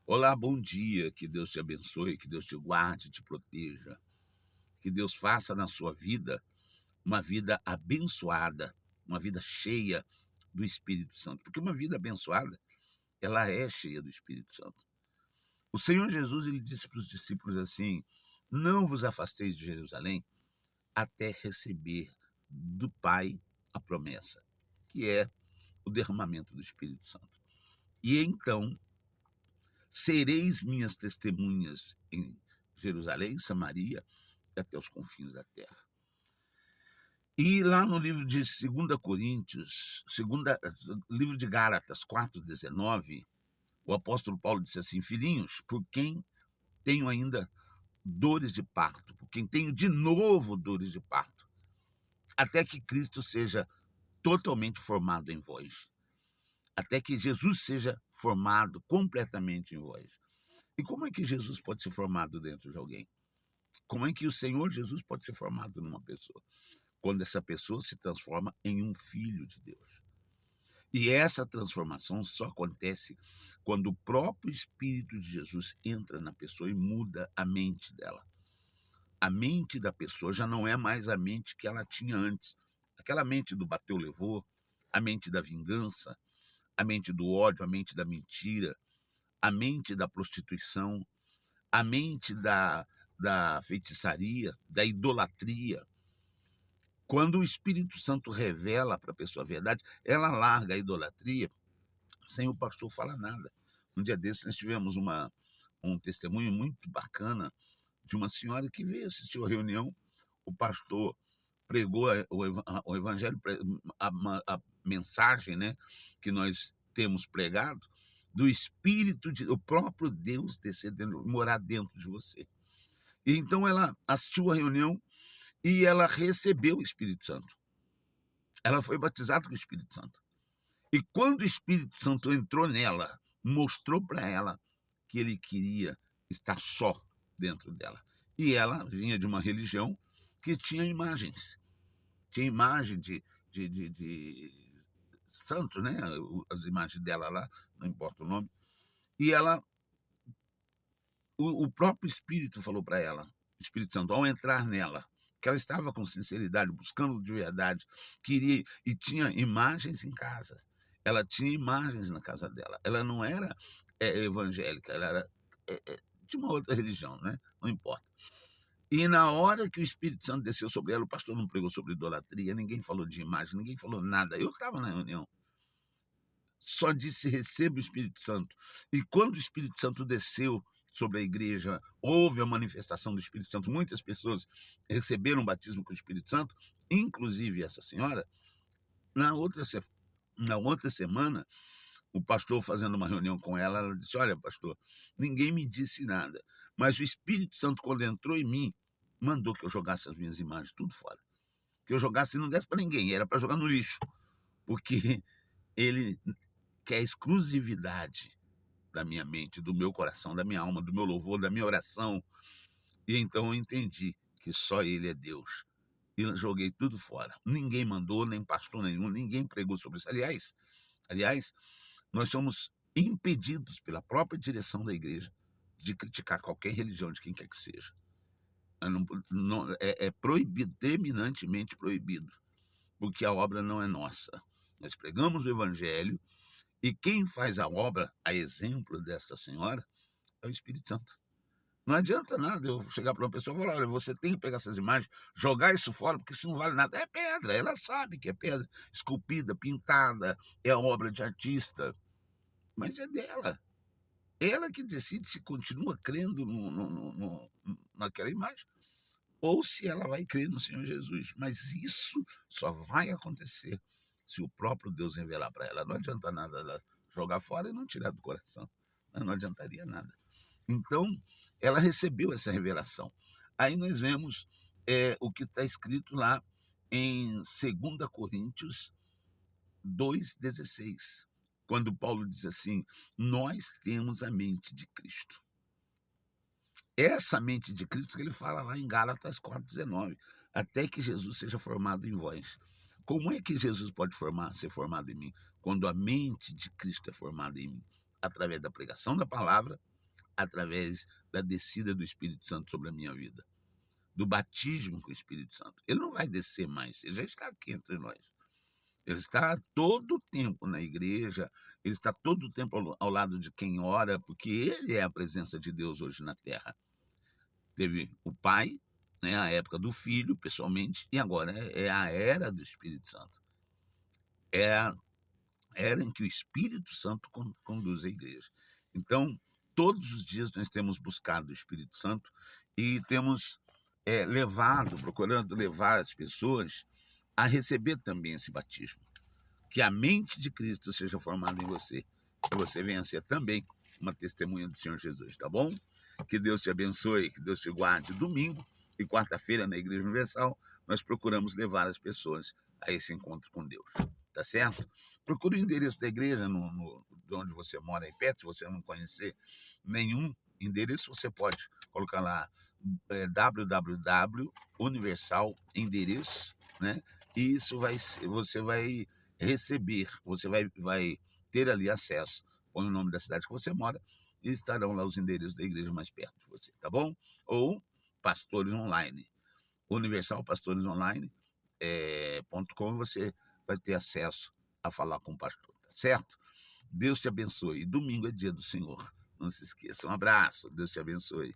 Olá, bom dia. Que Deus te abençoe, que Deus te guarde, te proteja. Que Deus faça na sua vida uma vida abençoada, uma vida cheia do Espírito Santo. Porque uma vida abençoada, ela é cheia do Espírito Santo. O Senhor Jesus, ele disse para os discípulos assim: não vos afasteis de Jerusalém até receber do Pai a promessa, que é o derramamento do Espírito Santo. E então sereis minhas testemunhas em Jerusalém, Samaria e até os confins da terra. E lá no livro de 2 Coríntios, livro de Gálatas 4,19, o apóstolo Paulo disse assim: filhinhos, por quem tenho ainda dores de parto, por quem tenho de novo dores de parto, até que Cristo seja totalmente formado em vós, até que Jesus seja formado completamente em vós. E como é que Jesus pode ser formado dentro de alguém? Como é que o Senhor Jesus pode ser formado numa pessoa? Quando essa pessoa se transforma em um filho de Deus. E essa transformação só acontece quando o próprio Espírito de Jesus entra na pessoa e muda a mente dela. A mente da pessoa já não é mais a mente que ela tinha antes. Aquela mente do bateu, levou, a mente da vingança, a mente do ódio, a mente da mentira, a mente da prostituição, a mente da feitiçaria, da idolatria. Quando o Espírito Santo revela para a pessoa a verdade, ela larga a idolatria sem o pastor falar nada. Um dia desses nós tivemos um testemunho muito bacana de uma senhora que veio assistir a reunião, o pastor pregou o evangelho, a mensagem, né, que nós temos pregado, do Espírito o próprio Deus descer dentro, morar dentro de você. E então ela assistiu a reunião e ela recebeu o Espírito Santo. Ela foi batizada com o Espírito Santo. E quando o Espírito Santo entrou nela, mostrou para ela que ele queria estar só dentro dela. E ela vinha de uma religião que tinha imagens. Tinha imagem de santo, né? As imagens dela lá, não importa o nome. E ela, o próprio Espírito falou para ela, o Espírito Santo, ao entrar nela, que ela estava com sinceridade, buscando de verdade, queria e tinha imagens em casa. Ela tinha imagens na casa dela. Ela não era evangélica, ela era de uma outra religião, né? Não importa. E na hora que o Espírito Santo desceu sobre ela, o pastor não pregou sobre idolatria, ninguém falou de imagem, ninguém falou nada. Eu estava na reunião. Só disse: receba o Espírito Santo. E quando o Espírito Santo desceu sobre a igreja, houve a manifestação do Espírito Santo. Muitas pessoas receberam o batismo com o Espírito Santo, inclusive essa senhora. Na outra, na outra semana, o pastor fazendo uma reunião com ela, ela disse: olha, pastor, ninguém me disse nada, mas o Espírito Santo, quando entrou em mim, mandou que eu jogasse as minhas imagens tudo fora. Que eu jogasse e não desse para ninguém, era para jogar no lixo. Porque ele quer exclusividade da minha mente, do meu coração, da minha alma, do meu louvor, da minha oração. E então eu entendi que só ele é Deus. E joguei tudo fora. Ninguém mandou, nem pastor nenhum, ninguém pregou sobre isso. Aliás, nós somos impedidos pela própria direção da igreja de criticar qualquer religião de quem quer que seja. É proibido, terminantemente proibido, porque a obra não é nossa. Nós pregamos o evangelho e quem faz a obra, a exemplo dessa senhora, é o Espírito Santo. Não adianta nada eu chegar para uma pessoa e falar: olha, você tem que pegar essas imagens, jogar isso fora, porque isso não vale nada. É pedra, ela sabe que é pedra, esculpida, pintada, é obra de artista, mas é dela. Ela que decide se continua crendo naquela imagem ou se ela vai crer no Senhor Jesus. Mas isso só vai acontecer se o próprio Deus revelar para ela. Não adianta nada ela jogar fora e não tirar do coração. Não adiantaria nada. Então, ela recebeu essa revelação. Aí nós vemos o que está escrito lá em 2 Coríntios 2,16, quando Paulo diz assim: nós temos a mente de Cristo. Essa mente de Cristo que ele fala lá em Gálatas 4,19, até que Jesus seja formado em vós. Como é que Jesus pode ser formado em mim? Quando a mente de Cristo é formada em mim, através da pregação da palavra através da descida do Espírito Santo sobre a minha vida, do batismo com o Espírito Santo. Ele não vai descer mais, ele já está aqui entre nós. Ele está todo o tempo na igreja, ele está todo o tempo ao lado de quem ora, porque ele é a presença de Deus hoje na terra. Teve o Pai, né, a época do Filho, pessoalmente, e agora é a era do Espírito Santo. É a era em que o Espírito Santo conduz a igreja. Então, todos os dias nós temos buscado o Espírito Santo e temos procurando levar as pessoas a receber também esse batismo. Que a mente de Cristo seja formada em você. Que você venha a ser também uma testemunha do Senhor Jesus, tá bom? Que Deus te abençoe, que Deus te guarde. Domingo e quarta-feira na Igreja Universal, nós procuramos levar as pessoas a esse encontro com Deus, tá certo? Procure o endereço da igreja de onde você mora aí perto. Se você não conhecer nenhum endereço, você pode colocar lá www.universal endereço, né? E isso você vai receber, você vai ter ali acesso. Põe o nome da cidade que você mora e estarão lá os endereços da igreja mais perto de você, tá bom? Ou Pastores Online, Universal Pastores Online, .com, você vai ter acesso a falar com o pastor, tá certo? Deus te abençoe. Domingo é dia do Senhor. Não se esqueça. Um abraço. Deus te abençoe.